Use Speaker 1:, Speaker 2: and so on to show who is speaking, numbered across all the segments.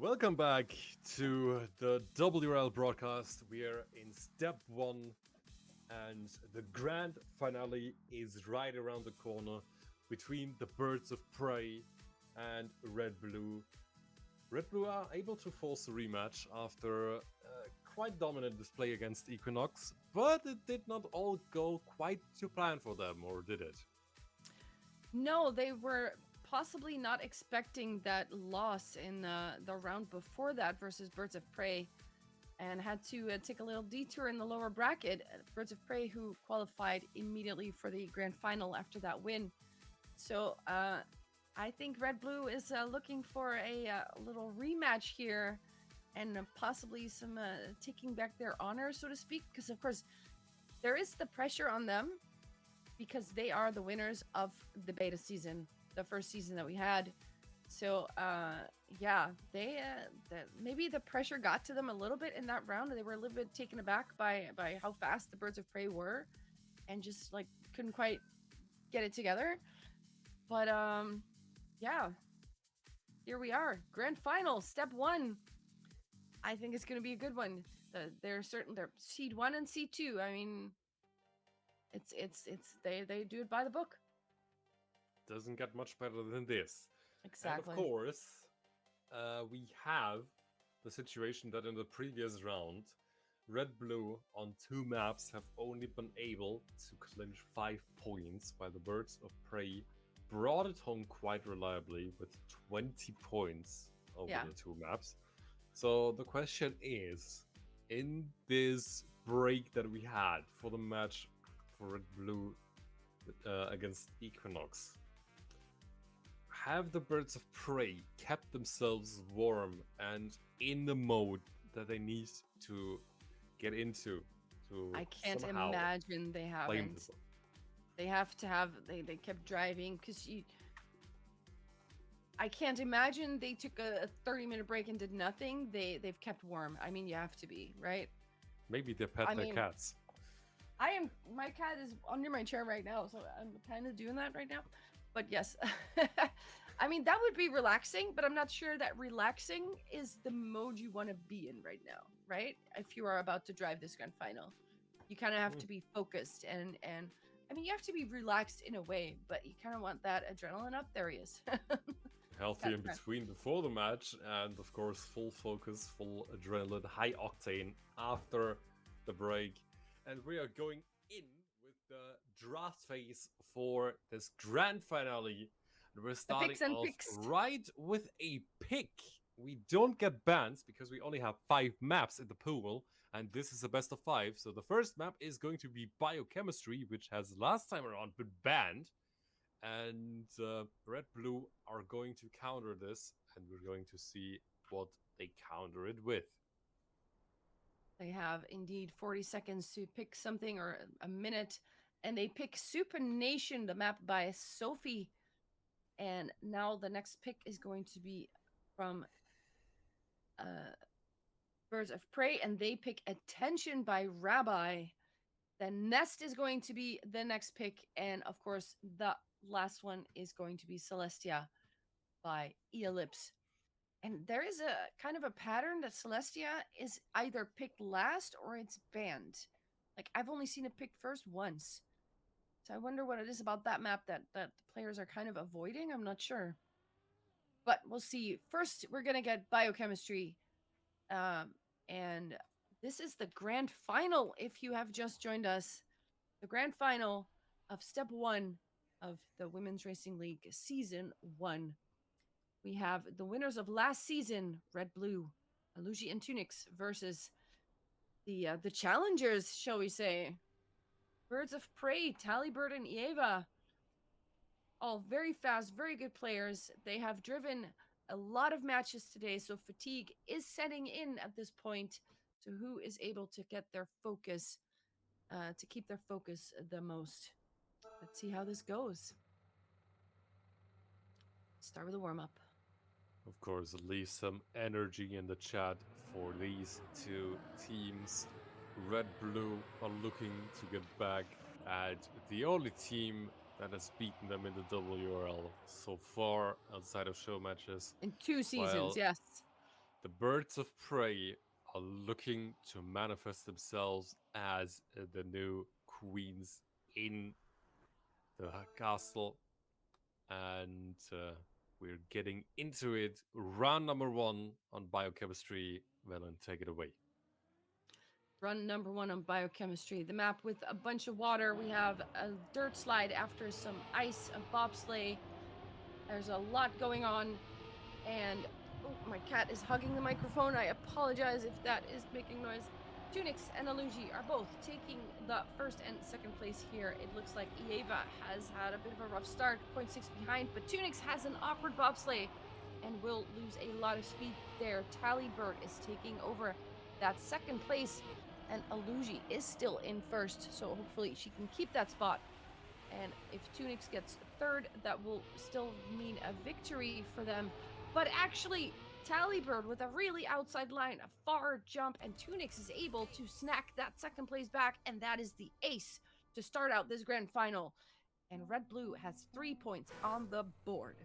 Speaker 1: Welcome back to the WRL broadcast. We are in step 1 and the grand finale is right around the corner between the Birds of Prey and RedBlue. RedBlue are able to force a rematch after a quite dominant display against Equinox, but it did not all go quite to plan for them, or did it?
Speaker 2: No, they were possibly not expecting that loss in the round before that versus Birds of Prey, and had to take a little detour in the lower bracket. Birds of Prey, who qualified immediately for the grand final after that win. So I think RedBlue is looking for a little rematch here, and possibly some taking back their honor, so to speak, because of course there is the pressure on them because they are the winners of the beta season, the first season that we had. So yeah, they maybe the pressure got to them a little bit in that round. They were a little bit taken aback by how fast the Birds of Prey were, and just like couldn't quite get it together. But yeah, here we are, grand final, step 1. I think it's going to be a good one. They're seed 1 and seed 2. I mean, it's they do it by the book.
Speaker 1: Doesn't get much better than this.
Speaker 2: Exactly.
Speaker 1: And of course, we have the situation that in the previous round, RedBlue on 2 maps have only been able to clinch 5 points, while the Birds of Prey brought it home quite reliably with 20 points over the 2 maps. So the question is, in this break that we had for the match for RedBlue against Equinox, have the Birds of Prey kept themselves warm and in the mode that they need to get into?
Speaker 2: I can't imagine they haven't. They have to have. They kept driving because I can't imagine they took a 30-minute break and did nothing. They've kept warm. I mean, you have to be, right?
Speaker 1: Maybe they pet their cats.
Speaker 2: My cat is under my chair right now, so I'm kind of doing that right now. But yes, I mean, that would be relaxing, but I'm not sure that relaxing is the mode you want to be in right now, right? If you are about to drive this grand final, you kind of have to be focused and I mean, you have to be relaxed in a way, but you kind of want that adrenaline up. There he is.
Speaker 1: Healthy in between before the match, and of course, full focus, full adrenaline, high octane after the break. And we are going in with the draft phase for this grand finale. And we're starting off right with a pick. We don't get bans because we only have 5 maps in the pool, and this is a best of 5. So the first map is going to be biochemistry, which has last time around been banned. And RedBlue are going to counter this, and we're going to see what they counter it with.
Speaker 2: They have indeed 40 seconds to pick something, or a minute, and they pick Supination, the map by Sophie. And now the next pick is going to be from Birds of Prey, and they pick Attention by Rabbi. Then Nest is going to be the next pick, and of course the last one is going to be Celestia by Ellipse. And there is a kind of a pattern that Celestia is either picked last or it's banned. Like, I've only seen it picked first once. So I wonder what it is about that map that the players are kind of avoiding. I'm not sure. But we'll see. First, we're going to get biochemistry. And this is the grand final, if you have just joined us. The grand final of step 1 of the Women's Racing League Season 1. We have the winners of last season, RedBlue, Aluji and Tunix, versus the challengers, shall we say. Birds of Prey, Talibird and Eva. All very fast, very good players. They have driven a lot of matches today, so fatigue is setting in at this point. So who is able to get their focus, to keep their focus the most? Let's see how this goes. Start with a warm-up.
Speaker 1: Of course, leave some energy in the chat for these 2 teams. RedBlue are looking to get back at the only team that has beaten them in the WRL so far outside of show matches.
Speaker 2: In 2 seasons, yes.
Speaker 1: The birds of prey are looking to manifest themselves as the new queens in the castle, and we're getting into it. Round number 1 on biochemistry. Velen, take it away.
Speaker 2: Run number 1 on biochemistry. The map with a bunch of water. We have a dirt slide after some ice, a bobsleigh. There's a lot going on. And oh, my cat is hugging the microphone. I apologize if that is making noise. Tunix and Aluji are both taking the first and second place here. It looks like Ieva has had a bit of a rough start, 0.6 behind, but Tunix has an awkward bobsleigh and will lose a lot of speed there. Talibird is taking over that second place, and Aluji is still in first, so hopefully she can keep that spot. And if Tunix gets third, that will still mean a victory for them. But actually, Talibird with a really outside line, a far jump, and Tunix is able to snack that second place back, and that is the ace to start out this grand final. And RedBlue has 3 points on the board.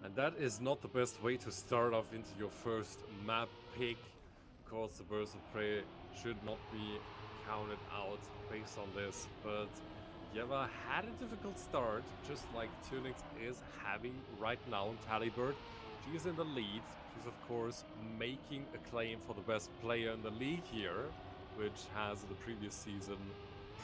Speaker 1: And that is not the best way to start off into your first map pick. Of course, the birds of prey should not be counted out based on this, but Yeva had a difficult start, just like Tunix is having right now on Talibird. She's in the lead. She's, of course, making a claim for the best player in the league here, which has in the previous season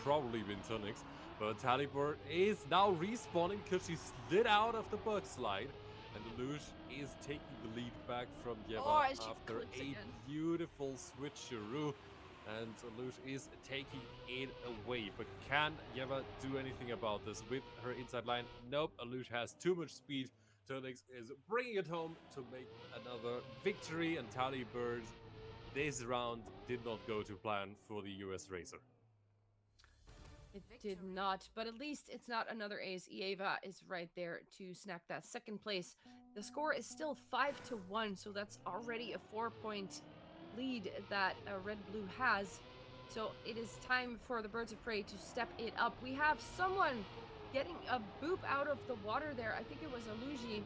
Speaker 1: probably been Tunix. But Talibird is now respawning because she slid out of the bug slide. And Lelouch is taking the lead back from Yeva after a beautiful switcheroo. And Lelouch is taking it away. But can Yeva do anything about this with her inside line? Nope, Lelouch has too much speed. Turnix is bringing it home to make another victory. And Talibird, this round did not go to plan for the US Racer.
Speaker 2: It did not, but at least it's not another ace. Ieva is right there to snack that second place. The score is still 5-1, so that's already a 4-point lead that RedBlue has. So it is time for the birds of prey to step it up. We have someone getting a boop out of the water there. I think it was Aluji.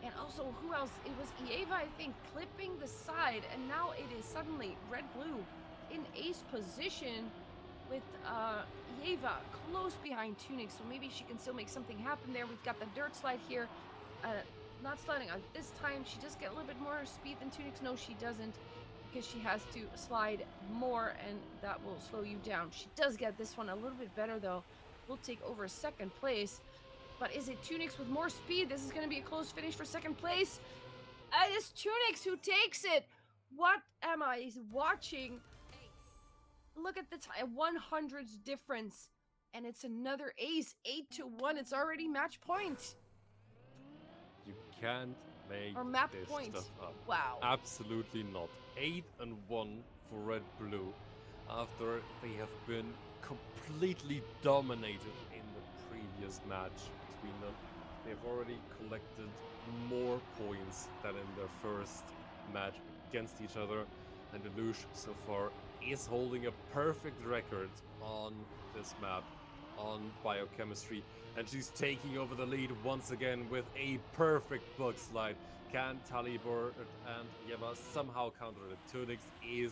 Speaker 2: And also, who else? It was Ieva, I think, clipping the side. And now it is suddenly RedBlue in ace position with Ieva close behind Tunix, so maybe she can still make something happen there. We've got the dirt slide here, not sliding on this time. She does get a little bit more speed than Tunix. No, she doesn't, because she has to slide more, and that will slow you down. She does get this one a little bit better, though. We'll take over second place. But is it Tunix with more speed? This is going to be a close finish for second place. It's Tunix who takes it. What am I watching? Look at the time, 100's difference, and it's another ace, 8-1. It's already match point.
Speaker 1: You can't make
Speaker 2: or map
Speaker 1: this
Speaker 2: point.
Speaker 1: stuff up.
Speaker 2: Wow.
Speaker 1: Absolutely not. 8-1 for RedBlue after they have been completely dominated in the previous match between them. They've already collected more points than in their first match against each other, and Lelouch so far is holding a perfect record on this map on biochemistry, and she's taking over the lead once again with a perfect bug slide. Can Talibor and Yeva somehow counter it? Tunix is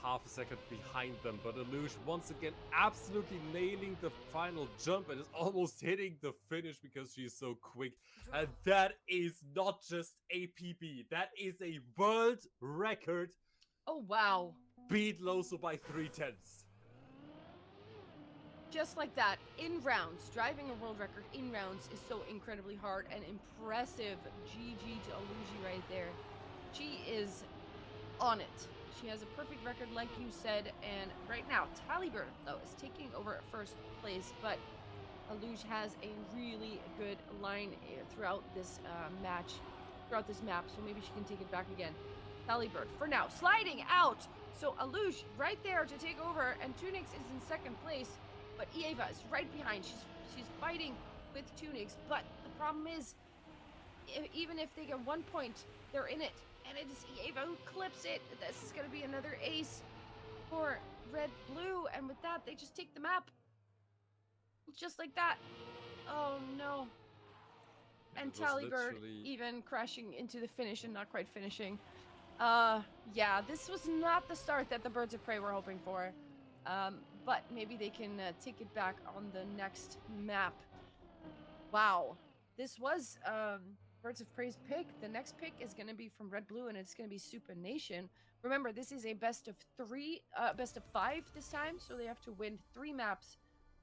Speaker 1: half a second behind them, but Lelouch once again absolutely nailing the final jump and is almost hitting the finish because she's so quick. And that is not just a PB, that is a world record.
Speaker 2: Oh, wow.
Speaker 1: Beat Loso by 3/10.
Speaker 2: Just like that, in rounds. Driving a world record in rounds is so incredibly hard and impressive. GG to Aluji right there. She is on it. She has a perfect record, like you said, and right now, Talibird, though, is taking over first place, but Aluj has a really good line throughout this throughout this map, so maybe she can take it back again. Talibird, for now, sliding out! So Aluj right there to take over, and Tunix is in second place, but Ieva is right behind. She's fighting with Tunix, but the problem is, even if they get 1 point, they're in it. And it is Ieva who clips it. This is going to be another ace for RedBlue. And with that, they just take the map. Just like that. Oh, no. And
Speaker 1: It was
Speaker 2: Talibird
Speaker 1: literally.
Speaker 2: even crashing into the finish and not quite finishing. Yeah, this was not the start that the Birds of Prey were hoping for. But maybe they can take it back on the next map. Wow. This was Birds of Prey's pick. The next pick is going to be from RedBlue and it's going to be Super Nation. Remember, this is a best of 5 this time, so they have to win 3 maps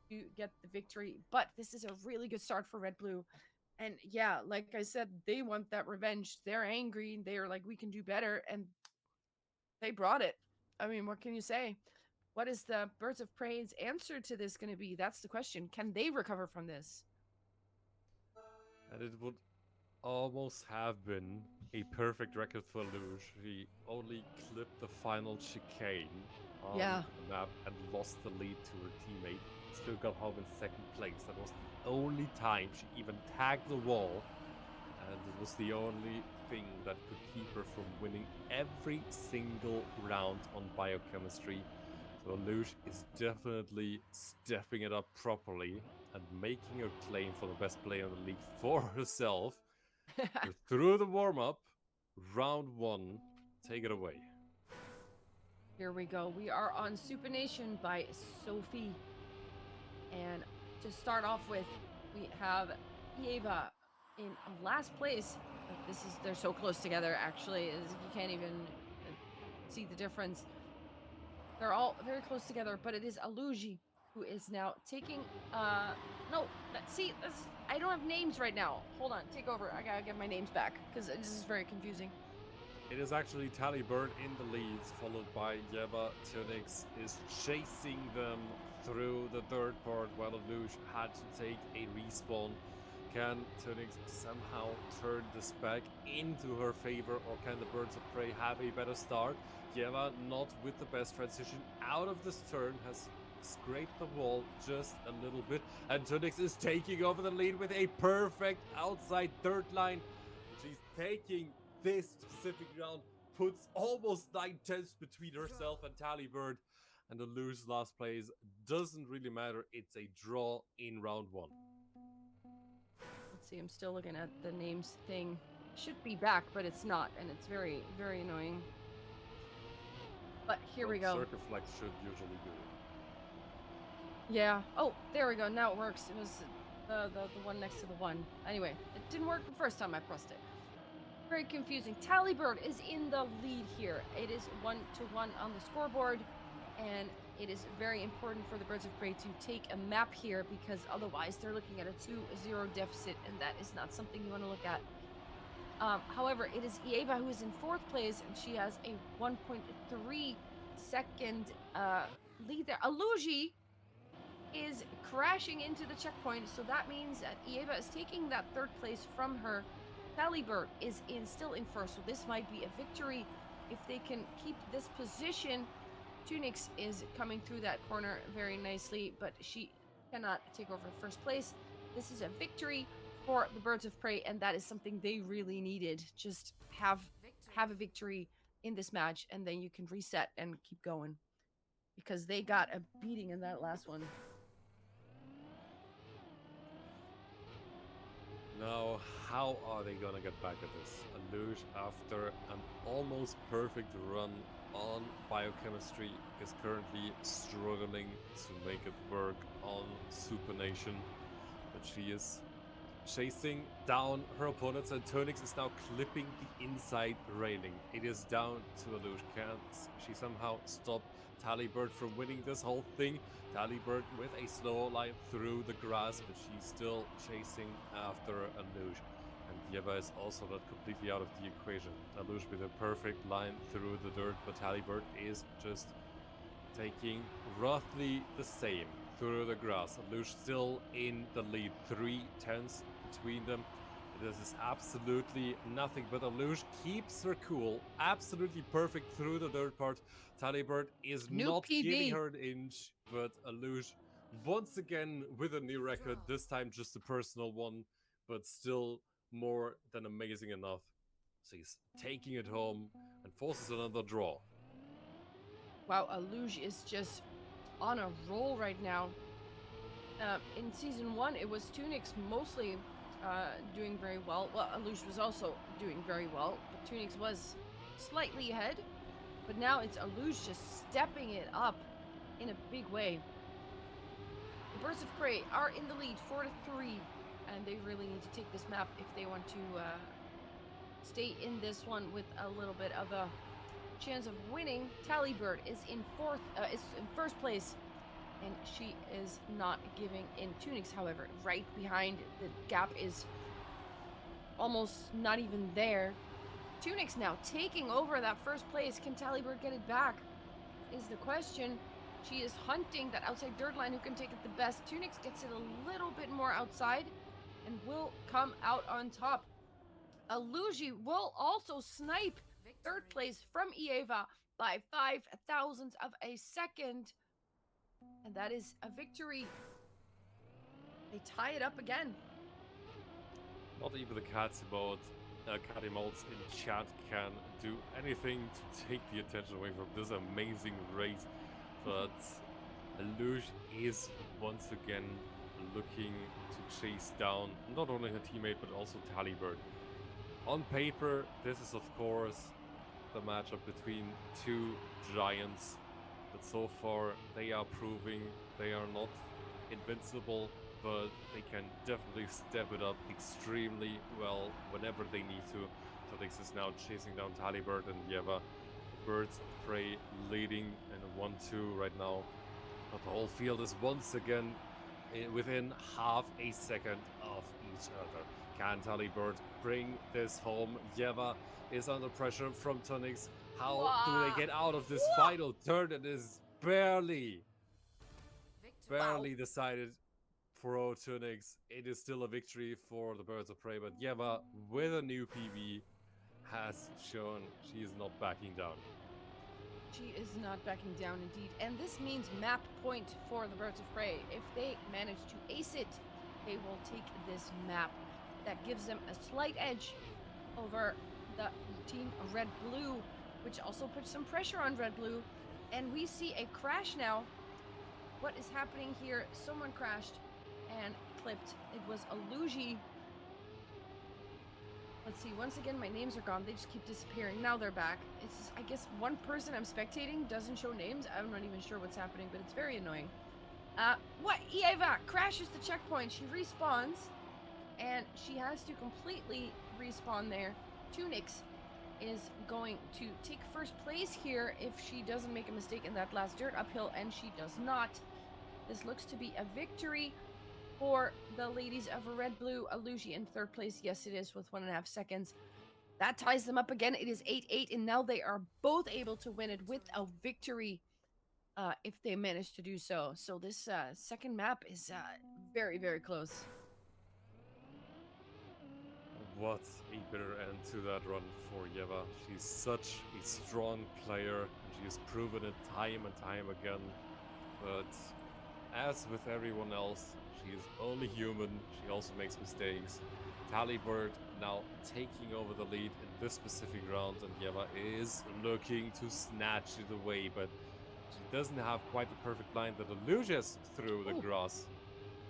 Speaker 2: to get the victory. But this is a really good start for RedBlue. And yeah, like I said, they want that revenge. They're angry. They're like, we can do better. And they brought it. I mean, what can you say? What is the Birds of Prey's answer to this going to be? That's the question. Can they recover from this?
Speaker 1: And it would almost have been a perfect record for Luge. He only clipped the final chicane on
Speaker 2: Yeah.
Speaker 1: the map and lost the lead to her teammate. Still got home in second place. That was the only time she even tagged the wall. And it was the only thing that could keep her from winning every single round on biochemistry. So Luge is definitely stepping it up properly and making a claim for the best player in the league for herself. We're through the warm up. Round 1. Take it away.
Speaker 2: Here we go. We are on Super Nation by Sophie. And to start off with, we have Eva in last place. They're so close together, actually, you can't even see the difference. They're all very close together, but it is Aluji who is now taking no, see, I don't have names right now. Hold on, take over. I gotta get my names back because this is very confusing.
Speaker 1: It is actually Talibird in the lead, followed by Yeva. Tynix is chasing them through the third part, while Luge had to take a respawn. Can Tynix somehow turn this back into her favor, or can the Birds of Prey have a better start? Yeva, not with the best transition out of this turn, has scraped the wall just a little bit, and Tynix is taking over the lead with a perfect outside third line. She's taking this specific round, puts almost 9/10 between herself and Talibird, and the lose last place doesn't really matter. It's a draw in round 1.
Speaker 2: Let's see, I'm still looking at the names thing. Should be back, but it's not, and it's very, very annoying. But here we go.
Speaker 1: Circle flex should usually do it.
Speaker 2: Yeah. Oh, there we go. Now it works. It was the one next to the one. Anyway, it didn't work the first time I pressed it. Very confusing. Talibird is in the lead here. It is 1-1 on the scoreboard, and it is very important for the Birds of Prey to take a map here because otherwise they're looking at a 2-0 deficit, and that is not something you want to look at. However, it is Eva who is in 4th place, and she has a 1.3 second lead there. Aluji is crashing into the checkpoint, so that means that Eva is taking that 3rd place from her. Talibird is still in 1st, so this might be a victory if they can keep this position. Tynix is coming through that corner very nicely, but she cannot take over 1st place. This is a victory for the Birds of Prey, and that is something they really needed. Just have a victory in this match, and then you can reset and keep going because they got a beating in that last one.
Speaker 1: Now, how are they gonna get back at this? Luge, after an almost perfect run on biochemistry, is currently struggling to make it work on Super Nation, but she is chasing down her opponents, and Tynix is now clipping the inside railing. It is down to Alush. Can't she somehow stop Talibird from winning this whole thing? Talibird with a slow line through the grass, but she's still chasing after Alush. And Yeva is also not completely out of the equation. Alush with a perfect line through the dirt, but Talibird is just taking roughly the same through the grass. Alush still in the lead, 3/10 between them. This is absolutely nothing, but Alush keeps her cool, absolutely perfect through the dirt part. Talibird is
Speaker 2: New
Speaker 1: not giving
Speaker 2: PB.
Speaker 1: her an inch, but Alush once again with a new record, this time just a personal one, but still more than amazing enough. So he's taking it home and forces another draw.
Speaker 2: Wow, Aluge is just on a roll right now. In season 1, it was Tynix mostly doing very well. Well, Alush was also doing very well, but Tunix was slightly ahead. But now it's Alush just stepping it up in a big way. The Birds of Prey are in the lead 4-3, and they really need to take this map if they want to stay in this one with a little bit of a chance of winning. Tallybird is in first place, and she is not giving in. Tunix, however, right behind. The gap is almost not even there. Tunix now taking over that first place. Can Tallybird get it back? Is the question. She is hunting that outside dirt line who can take it the best. Tunix gets it a little bit more outside and will come out on top. Aluji will also snipe third place from Ieva by 0.005 of a second. And that is a victory. They tie it up again.
Speaker 1: Not even the cat emotes in chat can do anything to take the attention away from this amazing race. But Luge is once again looking to chase down not only her teammate but also Tallybird. On paper, this is of course the matchup between two giants, but so far they are proving they are not invincible, but they can definitely step it up extremely well whenever they need to. Todix is now chasing down Tallybird and Yeva. Birds of Prey leading in 1-2 right now. But the whole field is once again within half a second of each other. Can Tallybird bring this home? Yeva is under pressure from Tonix. How do they get out of this final turn? It is barely decided for Tonix. It is still a victory for the Birds of Prey, but Yeva, with a new PB, has shown she is not backing down.
Speaker 2: She is not backing down indeed. And this means map point for the Birds of Prey. If they manage to ace it, they will take this map. That gives them a slight edge over the team RedBlue, which also puts some pressure on RedBlue. And we see a crash now. What is happening here? Someone crashed and clipped. It was Aluji. Let's see, once again, my names are gone. They just keep disappearing. Now they're back. It's just, I guess one person I'm spectating doesn't show names. I'm not even sure what's happening, but it's very annoying. What? Ieva crashes the checkpoint. She respawns, and she has to completely respawn there. Tunix is going to take first place here if she doesn't make a mistake in that last dirt uphill, and she does not. This looks to be a victory for the ladies of RedBlue. Aluji in third place. Yes, it is with 1.5 seconds. That ties them up again. It is 8-8, and now they are both able to win it with a victory if they manage to do so. So this second map is very, very close.
Speaker 1: What a bitter end to that run for Yeva. She's such a strong player, and she has proven it time and time again. But as with everyone else, she is only human. She also makes mistakes. Tallybird now taking over the lead in this specific round, and Yeva is looking to snatch it away, but she doesn't have quite the perfect line that Illusia's through the grass.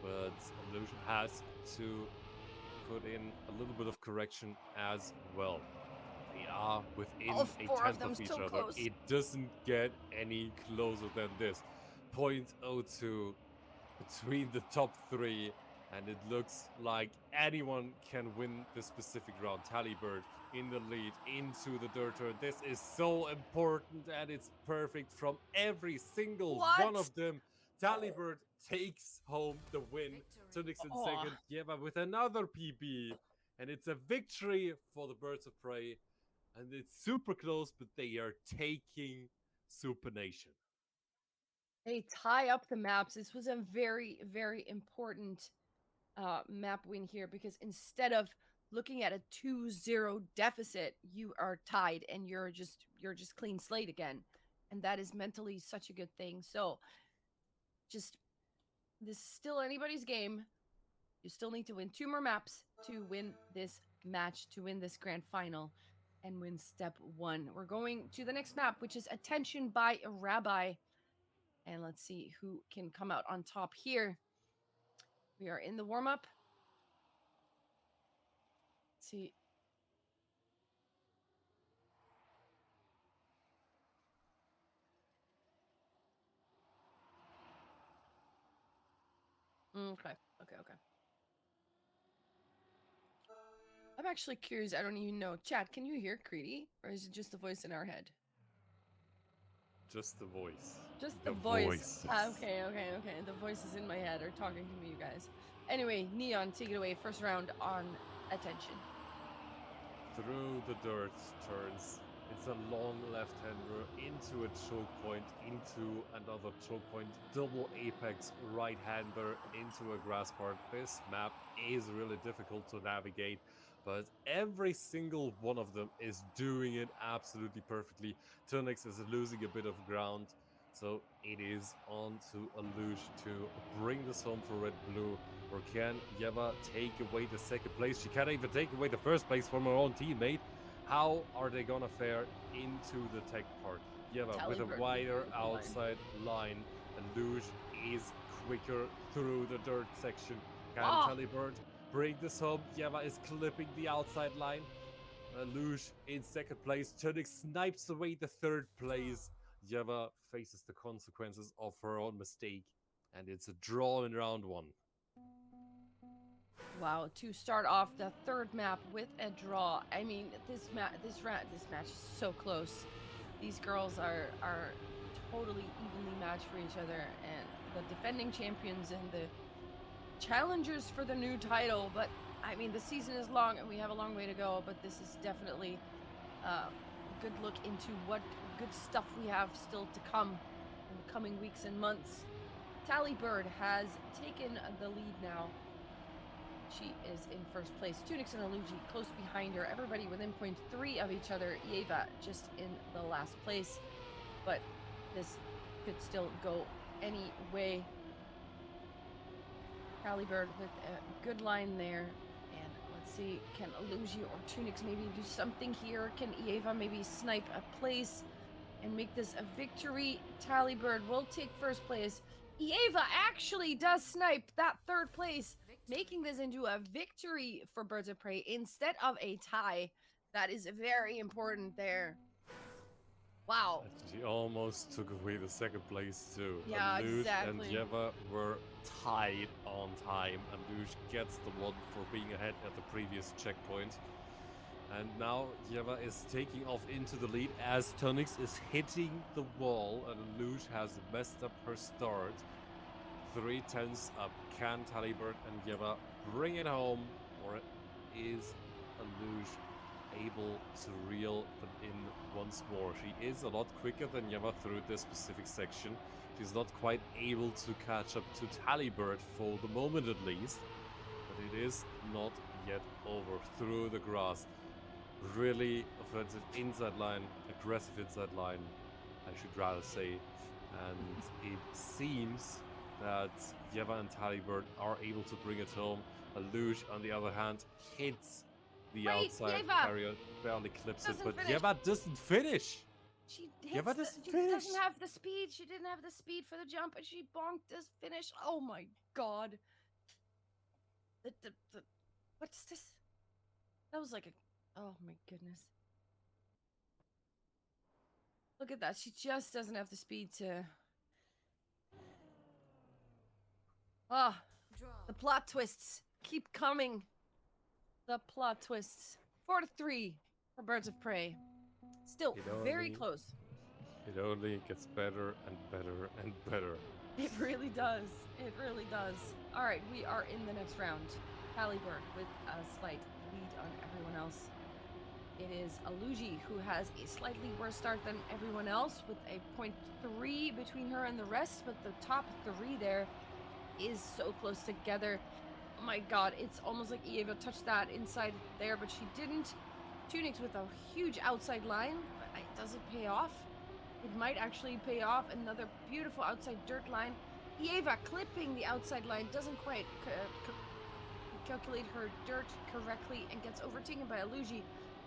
Speaker 1: But Illusia has to put in a little bit of correction as well. They are within a tenth of each
Speaker 2: so
Speaker 1: other.
Speaker 2: close.
Speaker 1: It doesn't get any closer than this. 0.02 between the top three, and it looks like anyone can win this specific round. Tallybird in the lead into the dirt turn. This is so important, and it's perfect from every single one of them. Tallybird takes home the win. Tunix in second, Yeva with another PB, and it's a victory for the Birds of Prey. And it's super close, but they are taking Super Nation.
Speaker 2: They tie up the maps. This was a very, very important map win here because instead of looking at a 2-0 deficit, you are tied and you're just clean slate again. And that is mentally such a good thing. So just this is still anybody's game. You still need to win 2 more maps to win this match, to win this grand final and win step 1. We're going to the next map, which is Attention by a Rabbi. And let's see who can come out on top here. We are in the warm-up. see. Okay. I'm actually curious. I don't even know. Chat, can you hear Creedy? Or is it just the voice in our head?
Speaker 1: Just the voice.
Speaker 2: Just the
Speaker 1: The
Speaker 2: voice.
Speaker 1: voices.
Speaker 2: Okay. The voices in my head are talking to me, you guys. Anyway, Neon, take it away. First round on attention.
Speaker 1: Through the dirt turns. It's a long left-hander into a choke point, into another choke point, double apex right-hander into a grass part. This map is really difficult to navigate, but every single one of them is doing it absolutely perfectly. Turnix is losing a bit of ground, so it is on to Alush to bring this home for Red Blue. Or can Yeva take away the second place? She can't even take away the first place from her own teammate. How are they gonna fare into the tech part? Yeva with a
Speaker 2: Talibird
Speaker 1: wider
Speaker 2: the line.
Speaker 1: outside line. Luge is quicker through the dirt section. Can
Speaker 2: Ah!
Speaker 1: Talibird bring this home? Yeva is clipping the outside line. Luge in second place. Tunic snipes away the third place. Yeva faces the consequences of her own mistake. And it's a draw in round one.
Speaker 2: Wow, to start off the third map with a draw. I mean, this match is so close. These girls are totally evenly matched for each other, and the defending champions and the challengers for the new title. But I mean, the season is long, and we have a long way to go. But this is definitely a good look into what good stuff we have still to come in the coming weeks and months. Talibird has taken the lead now. She is in first place. Tunix and Aluji close behind her. Everybody within 0.3 of each other. Yeva just in the last place. But this could still go any way. Talibird with a good line there. And let's see, can Aluji or Tunix maybe do something here? Can Yeva maybe snipe a place and make this a victory? Talibird will take first place. Eva actually does snipe that third place, making this into a victory for Birds of Prey instead of a tie. That is very important there. Wow.
Speaker 1: She almost took away the second place too.
Speaker 2: Yeah,
Speaker 1: Alush and
Speaker 2: exactly.
Speaker 1: Yeva were tied on time. Alush gets the one for being ahead at the previous checkpoint. And now Yeva is taking off into the lead as Tonix is hitting the wall and Alush has messed up her start. 3/10 up. Can Talibert and Yeva bring it home, or is Alush able to reel them in once more? She is a lot quicker than Yeva through this specific section. She's not quite able to catch up to Talibert for the moment at least, but it is not yet over. Through the grass. Really offensive inside line, aggressive inside line, I should rather say. And it seems that Yeva and Talibert are able to bring it home. Alush, on the other hand, hits the
Speaker 2: Wait,
Speaker 1: outside
Speaker 2: Yeva
Speaker 1: barrier, barely clips it,
Speaker 2: doesn't
Speaker 1: but
Speaker 2: finish.
Speaker 1: Yeva doesn't finish.
Speaker 2: She
Speaker 1: Yeva
Speaker 2: hits
Speaker 1: doesn't
Speaker 2: she
Speaker 1: finish.
Speaker 2: doesn't have the speed. She didn't have the speed for the jump, and she bonked this finish. Oh my god. What's this? That was like a. Oh my goodness. Look at that. She just doesn't have the speed to. Ah, the plot twists keep coming. The plot twists. 4-3 for Birds of Prey. Still very close.
Speaker 1: It only gets better and better and better.
Speaker 2: It really does. It really does. All right, we are in the next round. Talibird with a slight lead on everyone else. It is Aluji who has a slightly worse start than everyone else with a 0.3 between her and the rest, but the top three there is so close together. Oh my god, it's almost like Eva touched that inside there, but she didn't. Tunix with a huge outside line, but does it pay off? It might actually pay off. Another beautiful outside dirt line. Eva clipping the outside line, doesn't quite calculate her dirt correctly and gets overtaken by Aluji.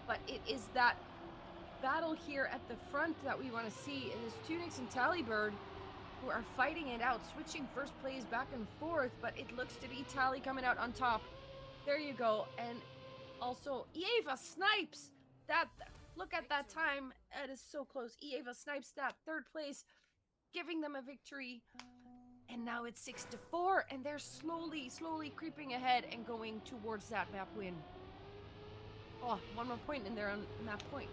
Speaker 2: But it is that battle here at the front that we want to see. It is Tunix and Talibird who are fighting it out, switching first plays back and forth, but it looks to be Tally coming out on top. There you go. And Also, Eva snipes that. Look at that time. It is so close. Eva snipes that third place, giving them a victory. And now it's 6-4, and they're slowly creeping ahead and going towards that map win. Oh, one more point and they're on map point.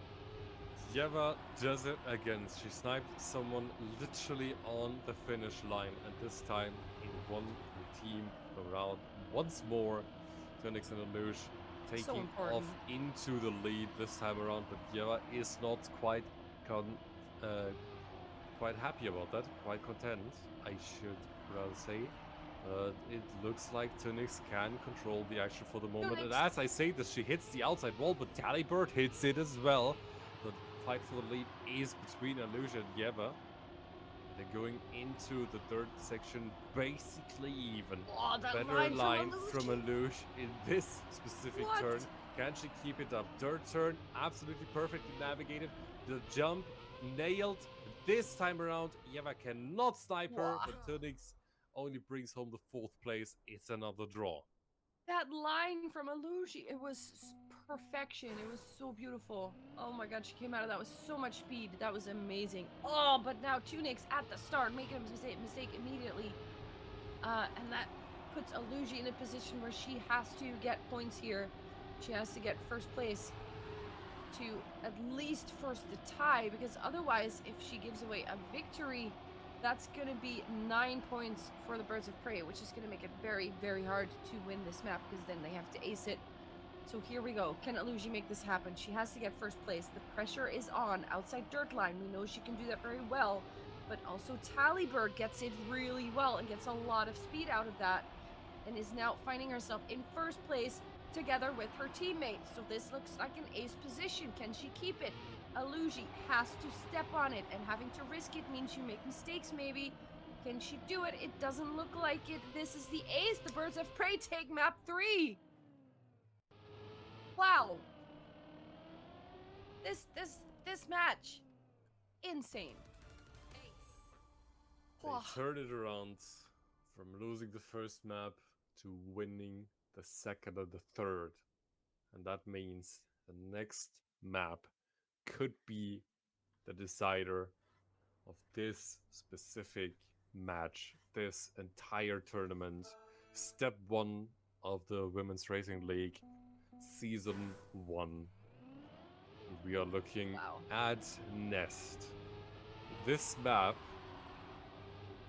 Speaker 1: Yeva does it again. She sniped someone literally on the finish line, and this time in one team around once more. Phoenix and Alush taking off into the lead this time around, but Yeva is not quite happy about that, quite content, I should rather say. It looks like Tunix can control the action for the moment, and as I say this, she hits the outside wall, but Talibird hits it as well. The fight for the lead is between Alush and Yeva. They're going into the third section basically even.
Speaker 2: Oh, that
Speaker 1: better line from Alush in this specific turn. Can she keep it up? Third turn, absolutely perfectly navigated. The jump, nailed. This time around, Yeva cannot snipe her, but Tunix only brings home the fourth place. It's another draw.
Speaker 2: That line from Alushi, it was perfection. It was so beautiful. Oh my god, she came out of that with so much speed. That was amazing. Oh, but now Tunix at the start, making a mistake immediately. And that puts Alushi in a position where she has to get points here. She has to get first place to at least force the tie, because otherwise, if she gives away a victory, that's going to be 9 points for the Birds of Prey, which is going to make it very, very hard to win this map, because then they have to ace it. So here we go. Can Alushi make this happen? She has to get first place. The pressure is on. Outside dirt line. We know she can do that very well. But also Talibird gets it really well and gets a lot of speed out of that, and is now finding herself in first place together with her teammate. So this looks like an ace position. Can she keep it? Alushi has to step on it, and having to risk it means you make mistakes maybe. Can she do it? It doesn't look like it. This is the ace. The Birds of Prey take map 3. Wow. This match, insane.
Speaker 1: They turned it around from losing the first map to winning the second and the third. And that means the next map could be the decider of this specific match, this entire tournament. Step 1 of the Women's Racing League, Season 1. And we are looking at Nest. This map,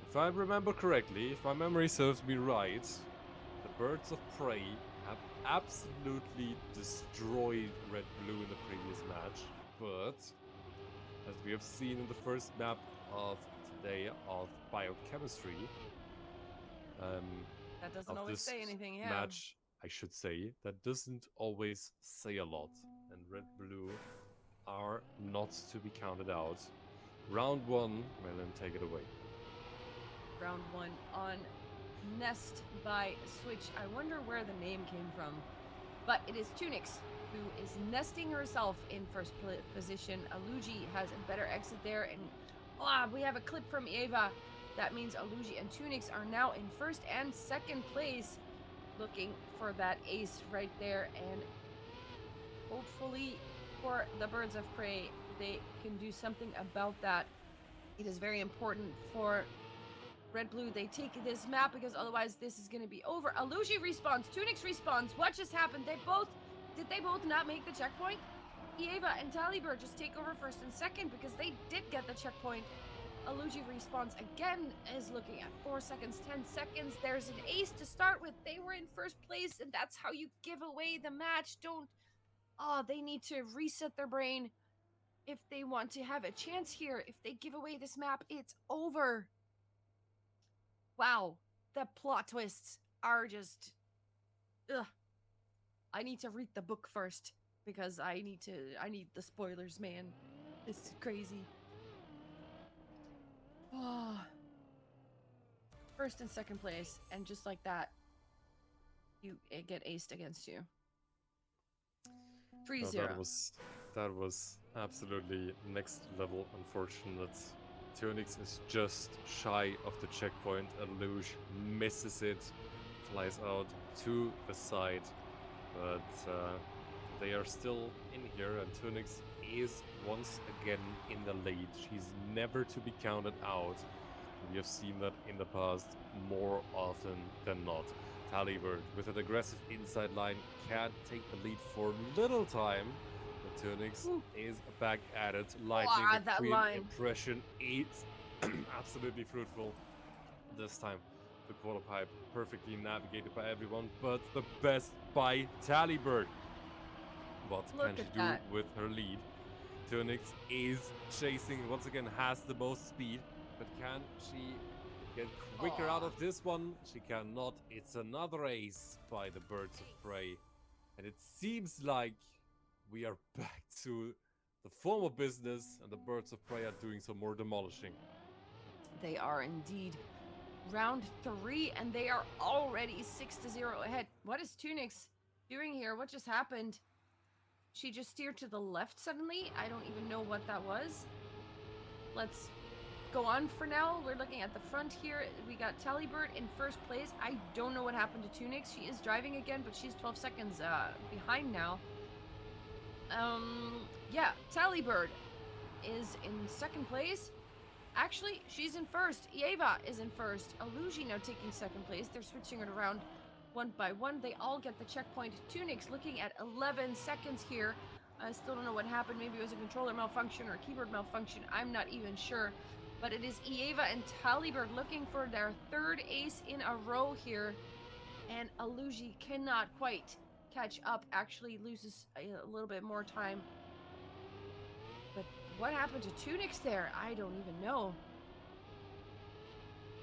Speaker 1: if I remember correctly, if my memory serves me right, the Birds of Prey have absolutely destroyed RedBlue in the previous match, but as we have seen in the first map of today of biochemistry,
Speaker 2: that doesn't always say anything.
Speaker 1: Match, I should say, that doesn't always say a lot, and RedBlue are not to be counted out. Round 1, Melon, take it away.
Speaker 2: Round 1 on Nest by Switch. I wonder where the name came from, but it is Tunix who is nesting herself in first position. Aluji has a better exit there, and we have a clip from Eva. That means Aluji and Tunix are now in first and second place, looking for that ace right there, and hopefully for the Birds of Prey, they can do something about that. It is very important for RedBlue they take this map, because otherwise this is going to be over. Aluji respawns, Tunix respawns. What just happened? Did they both not make the checkpoint? Eva and Talibird just take over first and second because they did get the checkpoint. Aluji respawns again, is looking at 4 seconds, 10 seconds. There's an ace to start with. They were in first place, and that's how you give away the match. They need to reset their brain if they want to have a chance here. If they give away this map, it's over. Wow, the plot twists are just... Ugh. I need to read the book first, because I need the spoilers, man. This is crazy. Oh. First and second place, and just like that, you get aced against you. 3-0.
Speaker 1: No, that was absolutely next level unfortunate. Tunix is just shy of the checkpoint. Alush misses it, flies out to the side, but They are still in here, and Tunix is once again in the lead. She's never to be counted out. We have seen that in the past more often than not. Talibert, with an aggressive inside line, can take the lead for little time. But Tunix
Speaker 2: Ooh.
Speaker 1: is back at it. Lightning
Speaker 2: Wow, that
Speaker 1: McQueen
Speaker 2: line.
Speaker 1: impression is absolutely fruitful. This time, the quarter pipe perfectly navigated by everyone, but the best by Talibert. What can
Speaker 2: Look
Speaker 1: she
Speaker 2: at
Speaker 1: do
Speaker 2: that.
Speaker 1: with her lead? Turnix is chasing, once again has the most speed, but can she get quicker out
Speaker 2: Aw.
Speaker 1: of this one? She cannot. It's another ace by the Birds of Prey. And it seems like we are back to the former business, and the Birds of Prey are doing some more demolishing.
Speaker 2: They are indeed. Round 3, and they are already 6-0 ahead. What is Tunix doing here? What just happened? She just steered to the left suddenly? I don't even know what that was. Let's go on for now. We're looking at the front here. We got Talibert in first place. I don't know what happened to Tunix. She is driving again, but she's 12 seconds behind now. Yeah, Talibert is in second place. Actually, she's in first. Eva is in first. Aluji now taking second place. They're switching it around one by one. They all get the checkpoint. Tunix looking at 11 seconds here. I still don't know what happened. Maybe it was a controller malfunction or a keyboard malfunction. I'm not even sure. But it is Eva and Talibert looking for their third ace in a row here. And Aluji cannot quite catch up. Actually loses a little bit more time. But what happened to Tunix there? I don't even know.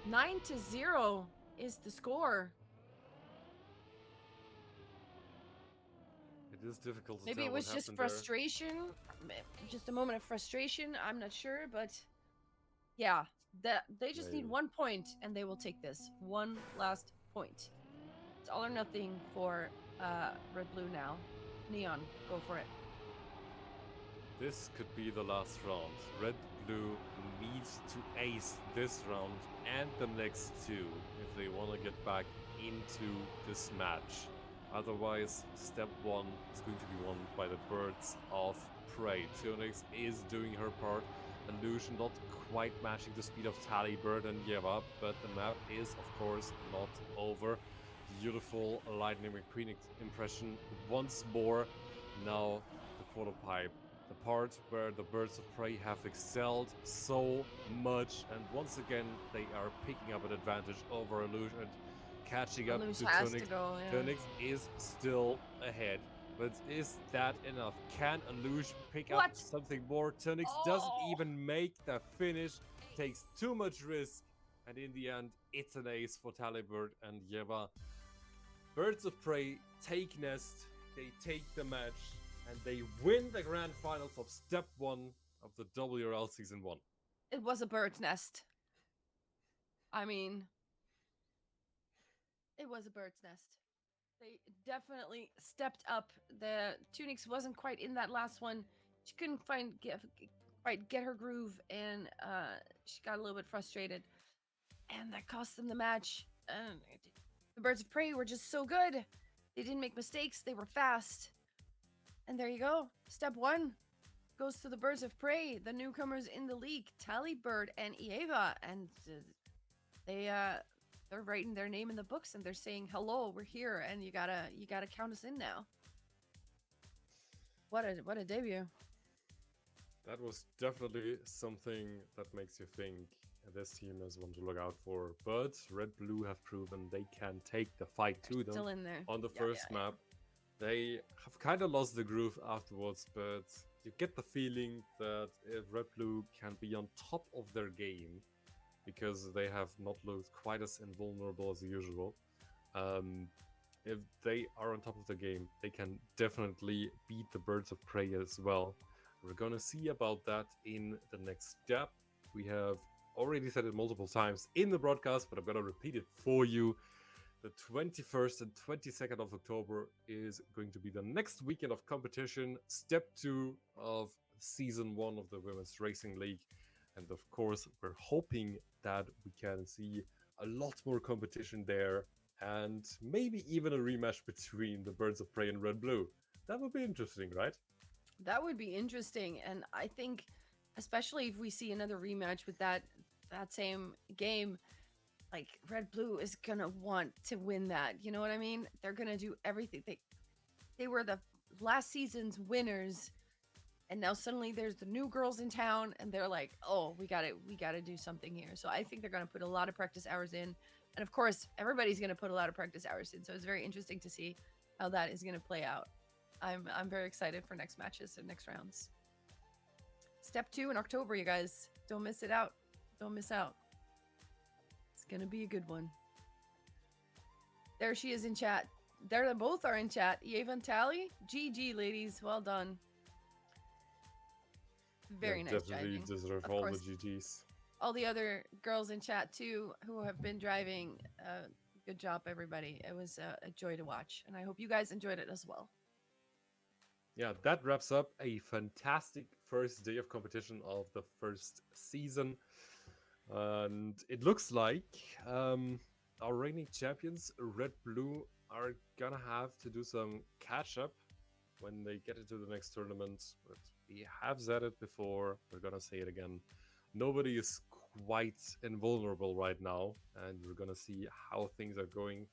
Speaker 2: 9-0 is the score.
Speaker 1: It is difficult to
Speaker 2: Maybe
Speaker 1: tell
Speaker 2: it
Speaker 1: what
Speaker 2: was just
Speaker 1: happened there.
Speaker 2: frustration, just a moment of frustration. I'm not sure, but yeah, they just need
Speaker 1: Maybe.
Speaker 2: 1 point and they will take this. One last point. It's all or nothing for RedBlue now. Neon, go for it.
Speaker 1: This could be the last round. Red Blue needs to ace this round and the next two if they want to get back into this match. Otherwise, step one is going to be won by the Birds of Prey. Tionix is doing her part. Illusion not quite matching the speed of Talibert and Yeva, but the map is, of course, not over. Beautiful Lightning McQueen impression once more. Now the quarter pipe, the part where the Birds of Prey have excelled so much, and once again they are picking up an advantage over Illusion, catching up
Speaker 2: Alus
Speaker 1: to
Speaker 2: has
Speaker 1: Turnix.
Speaker 2: to go, yeah.
Speaker 1: Turnix is still ahead, but is that enough? Can Illusion pick up
Speaker 2: What?
Speaker 1: something more? Turnix doesn't
Speaker 2: Oh!
Speaker 1: even make the finish, takes too much risk, and in the end, it's an ace for Talibert and Yeva. Birds of Prey take Nest, they take the match, and they win the grand finals of Step 1 of the WRL Season 1.
Speaker 2: It was a bird's nest. I mean, it was a bird's nest. They definitely stepped up. The Tunix wasn't quite in that last one. She couldn't quite get her groove, and she got a little bit frustrated, and that cost them the match. The Birds of Prey were just so good. They didn't make mistakes. They were fast, and there you go. Step 1 goes to the Birds of Prey, the newcomers in the league, Talibert and Eva, and they're writing their name in the books and they're saying, "Hello, we're here, and you gotta count us in now." What a debut!
Speaker 1: That was definitely something that makes you think this team is one to look out for. But Red Blue have proven they can take the fight to them
Speaker 2: Still in there
Speaker 1: on the
Speaker 2: Yeah,
Speaker 1: first
Speaker 2: yeah,
Speaker 1: map. They have kind of lost the groove afterwards, but you get the feeling that if Red Blue can be on top of their game, because they have not looked quite as invulnerable as usual. If they are on top of the game, they can definitely beat the Birds of Prey as well. We're gonna see about that in the next step. We have already said it multiple times in the broadcast, but I'm gonna repeat it for you. The 21st and 22nd of October is going to be the next weekend of competition, step 2 of season 1 of the Women's Racing League. And of course, we're hoping that we can see a lot more competition there and maybe even a rematch between the Birds of Prey and Red Blue. That would be interesting, right?
Speaker 2: That would be interesting, and I think, especially if we see another rematch with that same game, like Red Blue is gonna want to win that. You know what I mean? They're gonna do everything. They were the last season's winners, and now suddenly there's the new girls in town, and they're like, oh, we gotta do something here. So I think they're gonna put a lot of practice hours in, and of course everybody's gonna put a lot of practice hours in. So it's very interesting to see how that is gonna play out. I'm very excited for next matches and next rounds. Step 2 in October, you guys. Don't miss it out. Don't miss out. It's gonna be a good one. There she is in chat. There they both are in chat. Eva and Tally. GG, ladies. Well done. Very nice
Speaker 1: Definitely
Speaker 2: driving.
Speaker 1: deserve
Speaker 2: Of
Speaker 1: all
Speaker 2: course,
Speaker 1: the GGs.
Speaker 2: all the other girls in chat too who have been driving. Good job, everybody. It was a joy to watch, and I hope you guys enjoyed it as well.
Speaker 1: Yeah, that wraps up a fantastic first day of competition of the first season. And it looks like our reigning champions, Red Blue, are gonna have to do some catch up when they get into the next tournament. But we have said it before, we're gonna say it again. Nobody is quite invulnerable right now, and we're gonna see how things are going.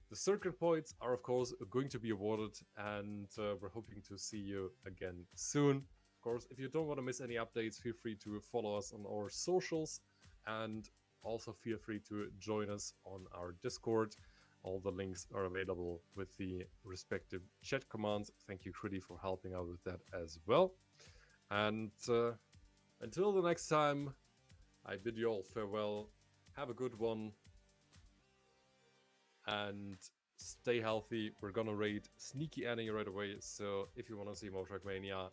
Speaker 1: The circuit points are, of course, going to be awarded, and we're hoping to see you again soon. Of course, if you don't want to miss any updates, feel free to follow us on our socials, and also feel free to join us on our Discord. All the links are available with the respective chat commands. Thank you, Critty, for helping out with that as well. And until the next time, I bid you all farewell. Have a good one. And stay healthy. We're gonna raid Sneaky Annie right away. So if you want to see more Trackmania,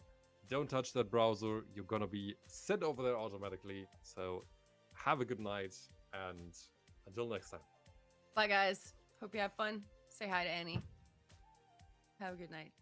Speaker 1: don't touch that browser. You're gonna be sent over there automatically. So have a good night, and until next time.
Speaker 2: Bye, guys. Hope you have fun. Say hi to Annie. Have a good night.